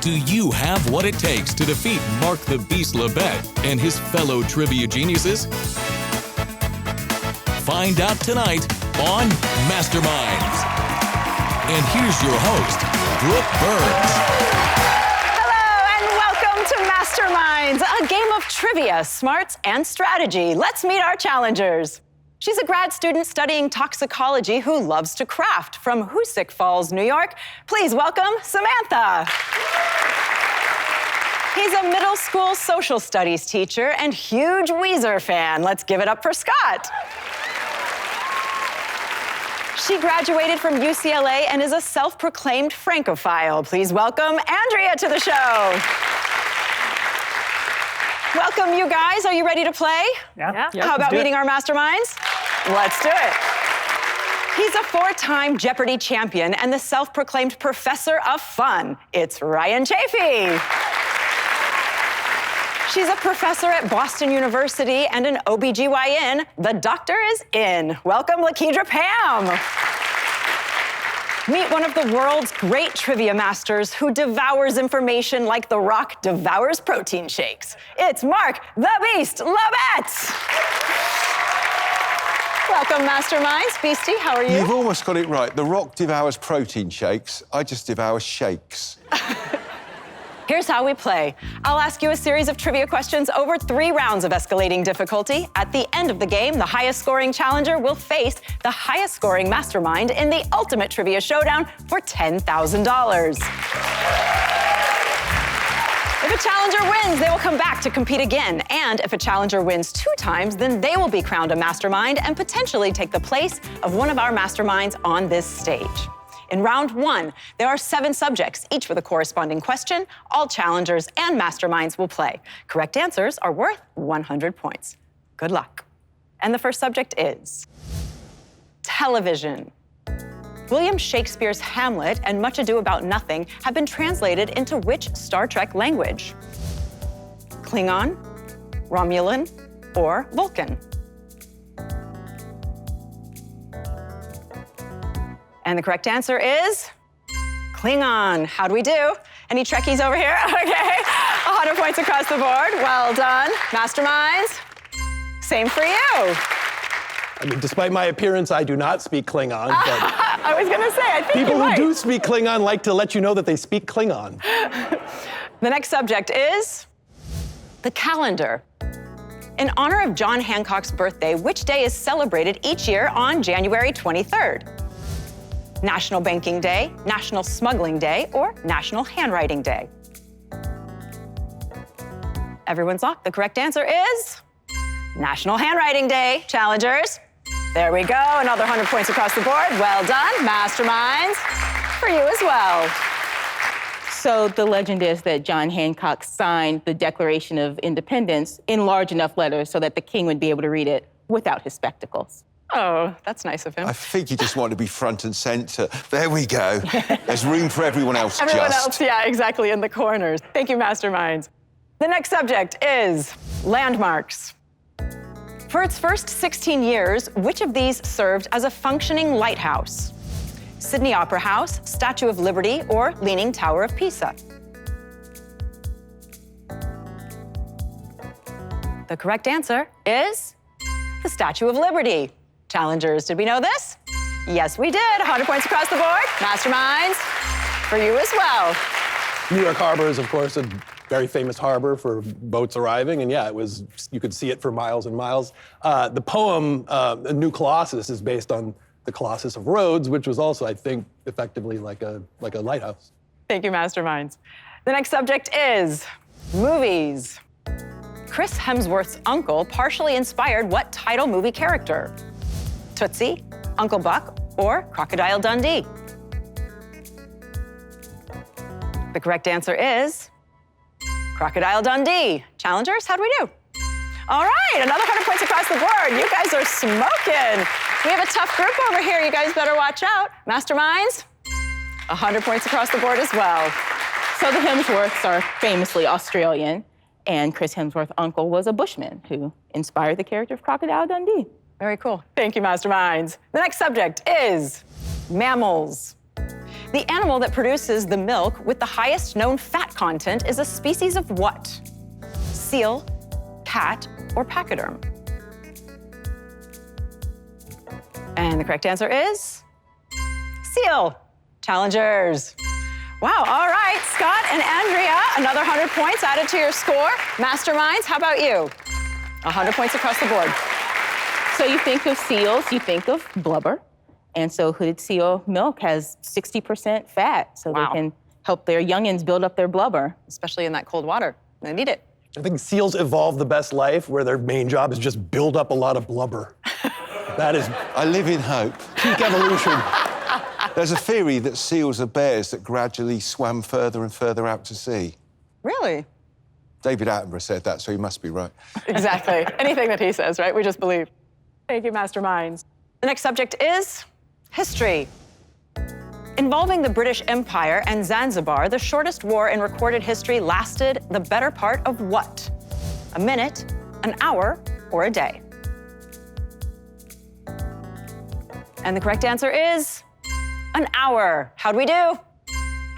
Do you have what it takes to defeat Mark the Beast Labette and his fellow trivia geniuses? Find out tonight on Masterminds. And here's your host, Brooke Burns. Hello, and welcome to Masterminds, a game of trivia, smarts, and strategy. Let's meet our challengers. She's a grad student studying toxicology who loves to craft from Hoosick Falls, New York. Please welcome Samantha. He's a middle school social studies teacher and huge Weezer fan. Let's give it up for Scott. She graduated from UCLA and is a self-proclaimed Francophile. Please welcome Andrea to the show. Welcome, you guys. Are you ready to play? Yeah. How about meeting our masterminds? Let's do it. He's a four-time Jeopardy champion and the self-proclaimed professor of fun. It's Ryan Chafee. She's a professor at Boston University and an OBGYN. The doctor is in. Welcome, Lakedra Pam. Meet one of the world's great trivia masters who devours information like The Rock devours protein shakes. It's Mark the Beast Labette. Welcome, Masterminds. Beastie, how are you? You've almost got it right. The Rock devours protein shakes. I just devour shakes. Here's how we play. I'll ask you a series of trivia questions over 3 rounds of escalating difficulty. At the end of the game, the highest scoring challenger will face the highest scoring mastermind in the ultimate trivia showdown for $10,000. If a challenger wins, they will come back to compete again. And if a challenger wins 2 times, then they will be crowned a mastermind and potentially take the place of one of our masterminds on this stage. In round 1, there are 7 subjects, each with a corresponding question. All challengers and masterminds will play. Correct answers are worth 100 points. Good luck. And the first subject is television. William Shakespeare's Hamlet and Much Ado About Nothing have been translated into which Star Trek language? Klingon, Romulan, or Vulcan? And the correct answer is Klingon. How do we do? Any Trekkies over here? Okay, 100 points across the board. Well done. Masterminds, same for you. I mean, despite my appearance, I do not speak Klingon. But I was gonna say, I think people you who might. do speak Klingon like to let you know that they speak Klingon. The next subject is the calendar. In honor of John Hancock's birthday, which day is celebrated each year on January 23rd? National Banking Day, National Smuggling Day, or National Handwriting Day? Everyone's locked. The correct answer is National Handwriting Day, challengers. There we go, another 100 points across the board. Well done, masterminds, for you as well. So the legend is that John Hancock signed the Declaration of Independence in large enough letters so that the king would be able to read it without his spectacles. Oh, that's nice of him. I think you just want to be front and centre. There we go. There's room for everyone else. Everyone else, yeah, exactly, in the corners. Thank you, masterminds. The next subject is landmarks. For its first 16 years, which of these served as a functioning lighthouse? Sydney Opera House, Statue of Liberty, or Leaning Tower of Pisa? The correct answer is the Statue of Liberty. Challengers, did we know this? Yes, we did. 100 points across the board. Masterminds, for you as well. New York Harbor is, of course, a very famous harbor for boats arriving, and yeah, you could see it for miles and miles. The poem, A New Colossus, is based on the Colossus of Rhodes, which was also, I think, effectively like a lighthouse. Thank you, masterminds. The next subject is movies. Chris Hemsworth's uncle partially inspired what title movie character? Tootsie, Uncle Buck, or Crocodile Dundee? The correct answer is Crocodile Dundee. Challengers, how do we do? All right, another 100 points across the board. You guys are smoking. We have a tough group over here. You guys better watch out. Masterminds, 100 points across the board as well. So the Hemsworths are famously Australian, and Chris Hemsworth's uncle was a bushman who inspired the character of Crocodile Dundee. Very cool. Thank you, masterminds. The next subject is mammals. The animal that produces the milk with the highest known fat content is a species of what? Seal, cat, or pachyderm? And the correct answer is seal. Challengers. Wow, all right, Scott and Andrea, another 100 points added to your score. Masterminds, how about you? 100 points across the board. So you think of seals, you think of blubber. And so hooded seal milk has 60% fat, so Wow. they can help their youngins build up their blubber. Especially in that cold water. They need it. I think seals evolved the best life where their main job is just build up a lot of blubber. That is I live in hope. peak evolution. There's a theory that seals are bears that gradually swam further and further out to sea. Really? David Attenborough said that, so he must be right. Exactly. Anything that he says, right? We just believe. Thank you, Masterminds. The next subject is history. Involving the British Empire and Zanzibar, the shortest war in recorded history lasted the better part of what? A minute, an hour, or a day? And the correct answer is an hour. How'd we do?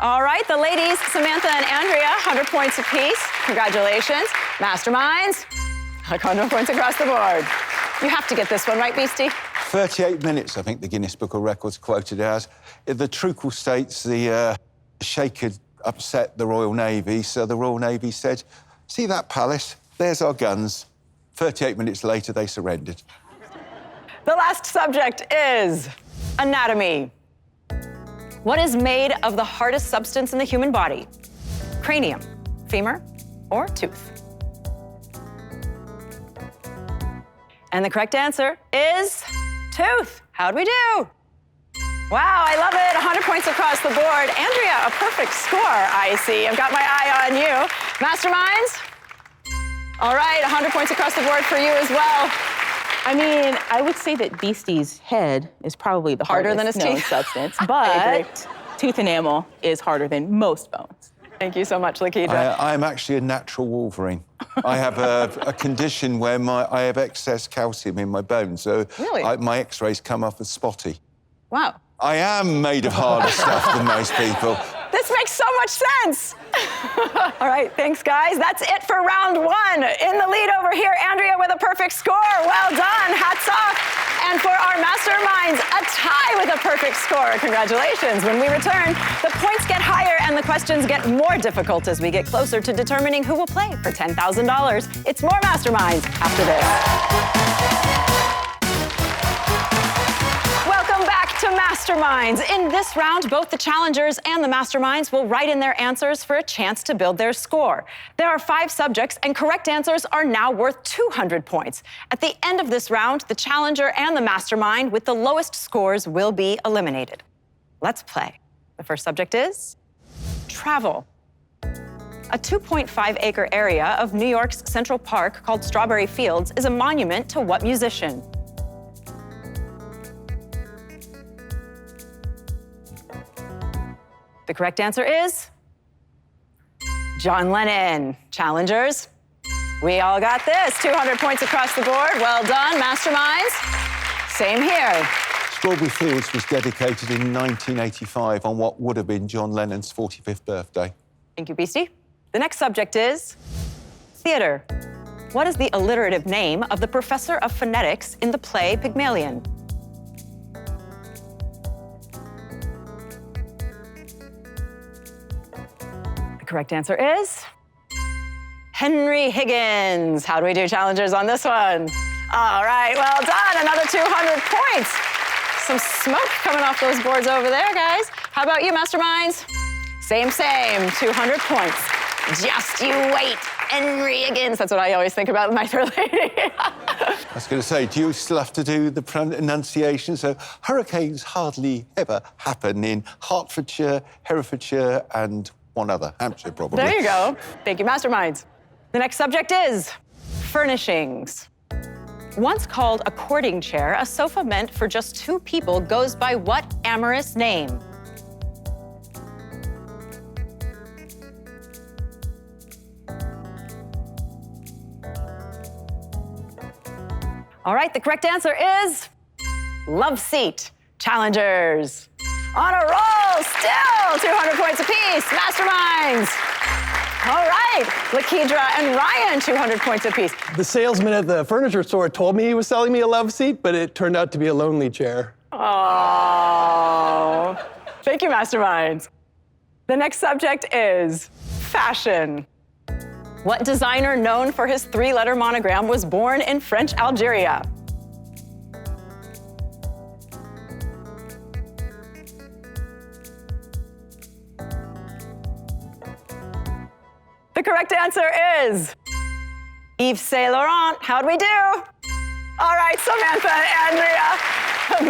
All right, the ladies, Samantha and Andrea, 100 points apiece. Congratulations. Masterminds, 100 points across the board. You have to get this one, right, Beastie? 38 minutes, I think the Guinness Book of Records quoted it as. The truthful states the Sheikh had upset the Royal Navy, so the Royal Navy said, see that palace? There's our guns. 38 minutes later, they surrendered. The last subject is anatomy. What is made of the hardest substance in the human body? Cranium, femur, or tooth? And the correct answer is tooth. How'd we do? Wow, I love it. 100 points across the board. Andrea, a perfect score, I see. I've got my eye on you. Masterminds? All right, 100 points across the board for you as well. I mean, I would say that Beastie's head is probably the Harder hardest than his known teeth. substance, I but tooth enamel is harder than most bones. Thank you so much, Lakidra. I am actually a natural Wolverine. I have a condition where I have excess calcium in my bones, so Really? my X-rays come off as spotty. Wow. I am made of harder stuff than most people. This makes so much sense. All right, thanks, guys. That's it for round one. In the lead over here, Andrea with a perfect score. Well done. Hats off. And for our masterminds, a tie with a perfect score. Congratulations. When we return, the points get higher and the questions get more difficult as we get closer to determining who will play for $10,000. It's more masterminds after this. Welcome back to Masterminds. In this round, both the challengers and the masterminds will write in their answers for a chance to build their score. There are 5 subjects, and correct answers are now worth 200 points. At the end of this round, the challenger and the mastermind with the lowest scores will be eliminated. Let's play. The first subject is travel. A 2.5-acre area of New York's Central Park called Strawberry Fields is a monument to what musician? The correct answer is John Lennon. Challengers, we all got this. 200 points across the board. Well done, masterminds. Same here. Strawberry Fields was dedicated in 1985 on what would have been John Lennon's 45th birthday. Thank you, Beastie. The next subject is theater. What is the alliterative name of the professor of phonetics in the play Pygmalion? The correct answer is Henry Higgins. How do we do, challengers, on this one? All right, well done. Another 200 points. Some smoke coming off those boards over there, guys. How about you, masterminds? Same, 200 points. Just you wait, Henry Higgins. That's what I always think about with my Fair Lady. I was going to say, do you still have to do the pronunciation? So hurricanes hardly ever happen in Hertfordshire, Herefordshire, and one other, Hampshire, probably. There you go. Thank you, masterminds. The next subject is furnishings. Once called a courting chair, a sofa meant for just 2 people goes by what amorous name? All right, the correct answer is love seat. Challengers. On a roll, Still 200 points apiece. Masterminds. All right, Lakedra and Ryan, 200 points apiece. The salesman at the furniture store told me he was selling me a love seat, but it turned out to be a lonely chair. Oh, thank you, Masterminds. The next subject is fashion. What designer known for his 3-letter monogram was born in French Algeria? The correct answer is Yves Saint Laurent. How'd we do? All right, Samantha and Andrea,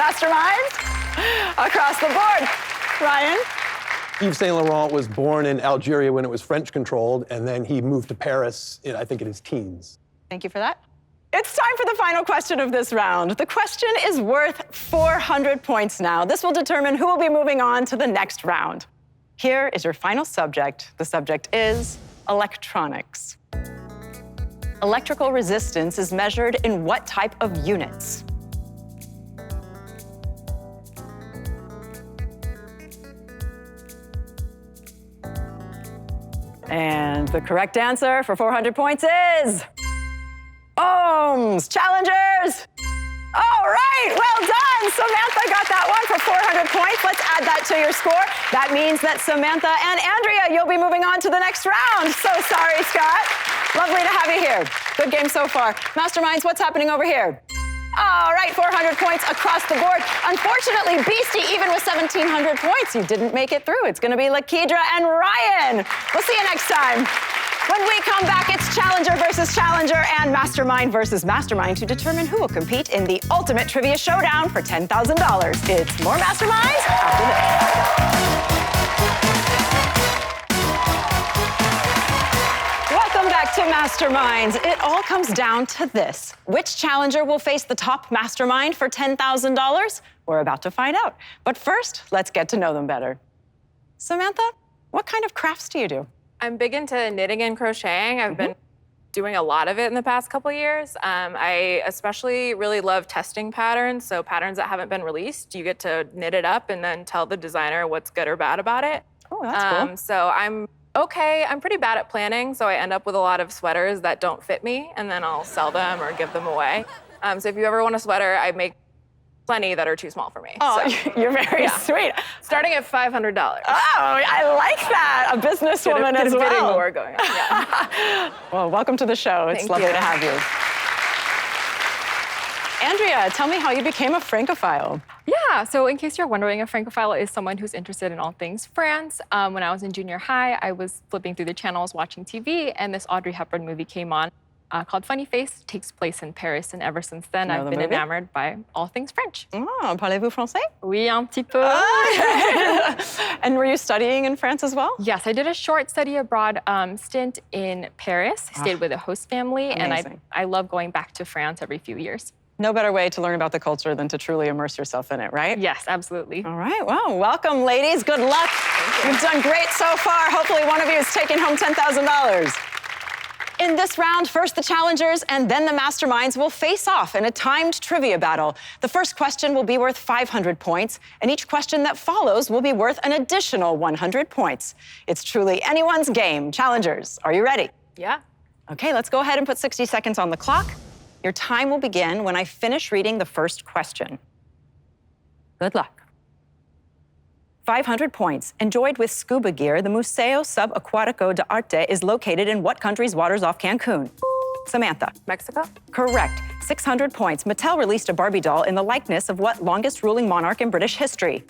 Masterminds, across the board. Ryan? Yves Saint Laurent was born in Algeria when it was French controlled, and then he moved to Paris, I think in his teens. Thank you for that. It's time for the final question of this round. The question is worth 400 points now. This will determine who will be moving on to the next round. Here is your final subject. The subject is electronics. Electrical resistance is measured in what type of units? And the correct answer for 400 points is ohms. Challengers! All right, well done. Samantha got that one for 400 points. Let's add that to your score. That means that Samantha and Andrea, you'll be moving on to the next round. So sorry, Scott. Lovely to have you here. Good game so far. Masterminds, what's happening over here? All right, 400 points across the board. Unfortunately, Beastie, even with 1,700 points, you didn't make it through. It's gonna be Lakedra and Ryan. We'll see you next time. When we come back, it's Challenger versus Challenger and Mastermind versus Mastermind to determine who will compete in the ultimate trivia showdown for $10,000. It's more Masterminds after this. Welcome back to Masterminds. It all comes down to this. Which challenger will face the top mastermind for $10,000? We're about to find out. But first, let's get to know them better. Samantha, what kind of crafts do you do? I'm big into knitting and crocheting. I've been doing a lot of it in the past couple years. I especially really love testing patterns, so patterns that haven't been released. You get to knit it up and then tell the designer what's good or bad about it. Oh, that's cool. So I'm pretty bad at planning, so I end up with a lot of sweaters that don't fit me, and then I'll sell them or give them away. So if you ever want a sweater, I make plenty that are too small for me. Oh, so, you're very sweet. starting at $500. Oh, I like that. A businesswoman as well. Bidding war going on, yeah. Well, welcome to the show. It's Thank lovely you. to have you. Andrea, tell me how you became a Francophile. Yeah, so in case you're wondering, a Francophile is someone who's interested in all things France. When I was in junior high, I was flipping through the channels watching TV, and this Audrey Hepburn movie came on called Funny Face. It takes place in Paris, and ever since then, I've been enamored by all things French. Oh, parlez-vous français? Oui, un petit peu. And were you studying in France as well? Yes, I did a short study abroad stint in Paris. I stayed with a host family, Amazing. and I love going back to France every few years. No better way to learn about the culture than to truly immerse yourself in it, right? Yes, absolutely. All right, well, welcome, ladies. Good luck. You've done great so far. Hopefully one of you is taking home $10,000. In this round, first the challengers and then the masterminds will face off in a timed trivia battle. The first question will be worth 500 points, and each question that follows will be worth an additional 100 points. It's truly anyone's game. Challengers, are you ready? Yeah. Okay, let's go ahead and put 60 seconds on the clock. Your time will begin when I finish reading the first question. Good luck. 500 points. Enjoyed with scuba gear, the Museo Subaquatico de Arte is located in what country's waters off Cancun? Samantha. Mexico? Correct. 600 points. Mattel released a Barbie doll in the likeness of what longest ruling monarch in British history?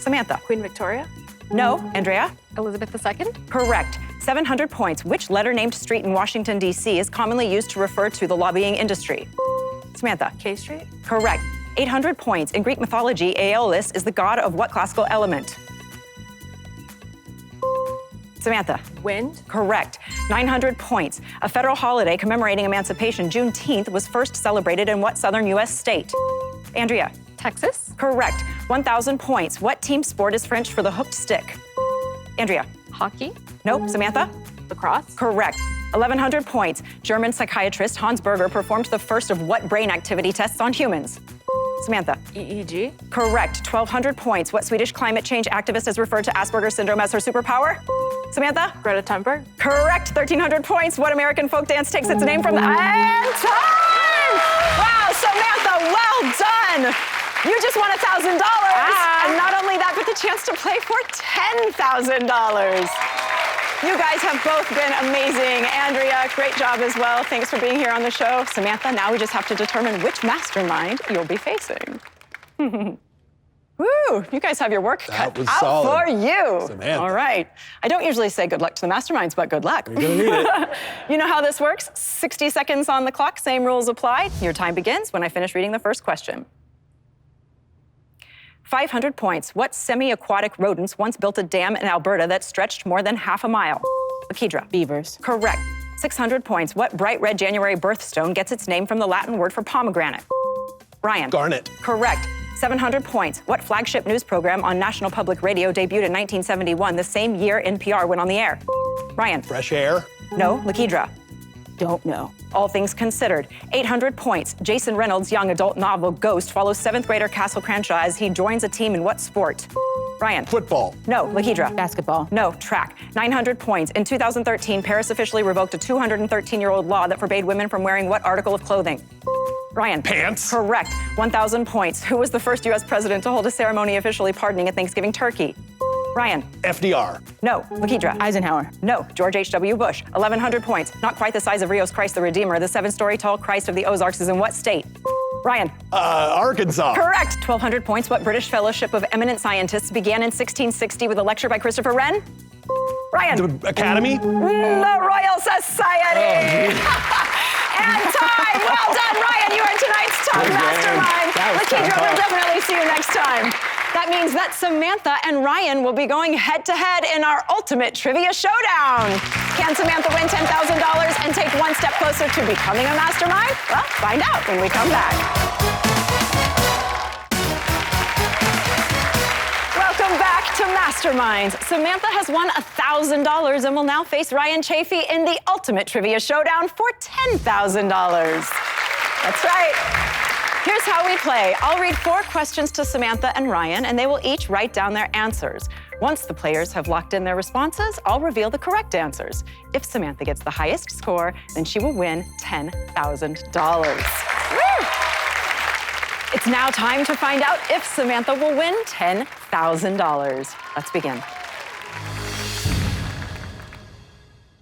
Samantha. Queen Victoria? No. Andrea? Elizabeth II? Correct. 700 points. Which letter-named street in Washington, D.C. is commonly used to refer to the lobbying industry? Samantha. K Street? Correct. 800 points. In Greek mythology, Aeolus is the god of what classical element? Samantha. Wind? Correct. 900 points. A federal holiday commemorating emancipation, Juneteenth, was first celebrated in what southern U.S. state? Andrea. Texas? Correct. 1,000 points. What team sport is French for the hooked stick? Andrea. Hockey? Nope. Samantha? Lacrosse? Correct. 1,100 points. German psychiatrist Hans Berger performed the first of what brain activity tests on humans? Samantha. EEG? Correct. 1,200 points. What Swedish climate change activist has referred to Asperger's syndrome as her superpower? Samantha? Greta Thunberg? Correct. 1,300 points. What American folk dance takes its name from the... And time! Wow, Samantha, well done! You just won $1,000. And not only that, but the chance to play for $10,000. You guys have both been amazing. Andrea, great job as well. Thanks for being here on the show. Samantha, now we just have to determine which mastermind you'll be facing. Woo, you guys have your work cut was out solid. for you. Samantha. All right. I don't usually say good luck to the masterminds, but good luck. You're gonna need it. You know how this works? 60 seconds on the clock, same rules apply. Your time begins when I finish reading the first question. 500 points. What semi-aquatic rodents once built a dam in Alberta that stretched more than half a mile? Lakidra. Beavers. Correct. 600 points. What bright red January birthstone gets its name from the Latin word for pomegranate? Ryan. Garnet. Correct. 700 points. What flagship news program on National Public Radio debuted in 1971, the same year NPR went on the air? Ryan. Fresh air. No. Lakidra. Don't know. All things considered. 800 points. Jason Reynolds' young adult novel Ghost follows 7th grader Castle Crenshaw as he joins a team in what sport? Ryan. Football. No. Lakidra. Basketball. No. Track. 900 points. In 2013, Paris officially revoked a 213-year-old law that forbade women from wearing what article of clothing? Ryan. Pants. Correct. 1,000 points. Who was the first U.S. president to hold a ceremony officially pardoning a Thanksgiving turkey? Ryan. FDR. No. Lakidra. Eisenhower. No. George H.W. Bush. 1,100 points. Not quite the size of Rio's Christ the Redeemer. The 7-story tall Christ of the Ozarks is in what state? Ryan. Arkansas. Correct. 1,200 points. What British Fellowship of Eminent Scientists began in 1660 with a lecture by Christopher Wren? Ryan. The Academy. The Royal Society. And time. Well done, Ryan. You are tonight's top mastermind. Lakidra, we'll definitely see you next time. That means that Samantha and Ryan will be going head-to-head in our ultimate trivia showdown. Can Samantha win $10,000 and take one step closer to becoming a mastermind? Well, find out when we come back. Welcome back to Masterminds. Samantha has won $1,000 and will now face Ryan Chafee in the ultimate trivia showdown for $10,000. That's right. Here's how we play. I'll read 4 questions to Samantha and Ryan, and they will each write down their answers. Once the players have locked in their responses, I'll reveal the correct answers. If Samantha gets the highest score, then she will win $10,000. It's now time to find out if Samantha will win $10,000. Let's begin.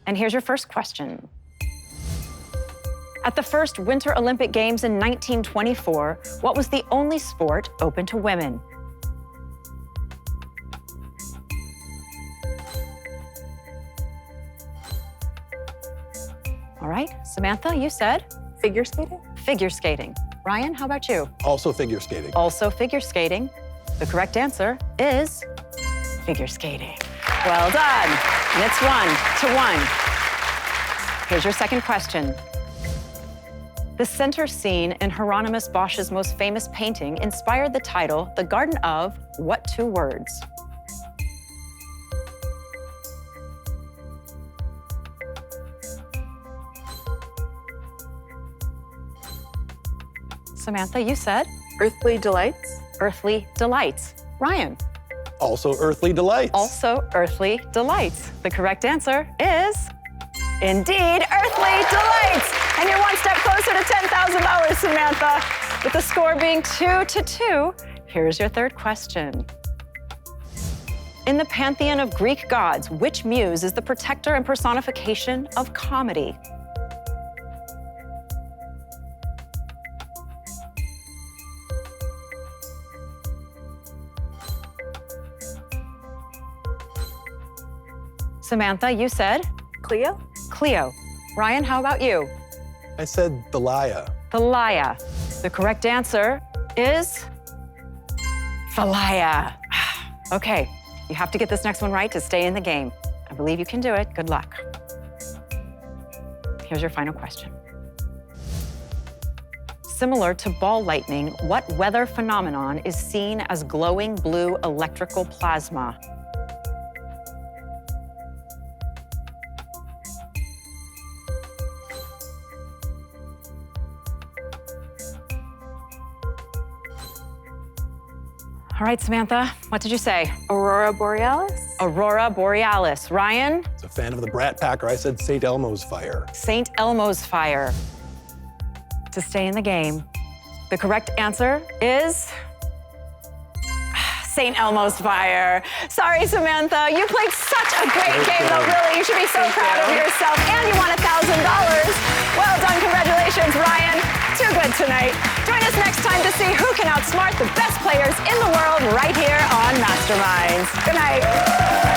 And here's your first question. At the first Winter Olympic Games in 1924, what was the only sport open to women? All right, Samantha, you said? Figure skating? Figure skating. Ryan, how about you? Also figure skating. Also figure skating. The correct answer is figure skating. Well done. And it's 1-1. Here's your second question. The center scene in Hieronymus Bosch's most famous painting inspired the title, The Garden of what 2 words? Samantha, you said? Earthly delights? Earthly delights. Ryan? Also earthly delights. Also earthly delights. The correct answer is indeed earthly delights. And you're one step closer to $10,000, Samantha. With the score being 2-2, here's your third question. In the pantheon of Greek gods, which muse is the protector and personification of comedy? Samantha, you said? Cleo? Cleo. Ryan, how about you? I said Thalia. Thalia. The correct answer is Thalia. Okay, you have to get this next one right to stay in the game. I believe you can do it. Good luck. Here's your final question. Similar to ball lightning, what weather phenomenon is seen as glowing blue electrical plasma? All right, Samantha, what did you say? Aurora Borealis? Aurora Borealis. Ryan? As a fan of the Brat Packer, I said St. Elmo's Fire. St. Elmo's Fire. To stay in the game, the correct answer is St. Elmo's Fire. Sorry, Samantha, you played such a great game, though, really. You should be so proud of yourself, and you won $1,000. Well done, congratulations, Ryan. Too good tonight. Join us next time to see who can outsmart the best players in the world right here on Masterminds. Good night.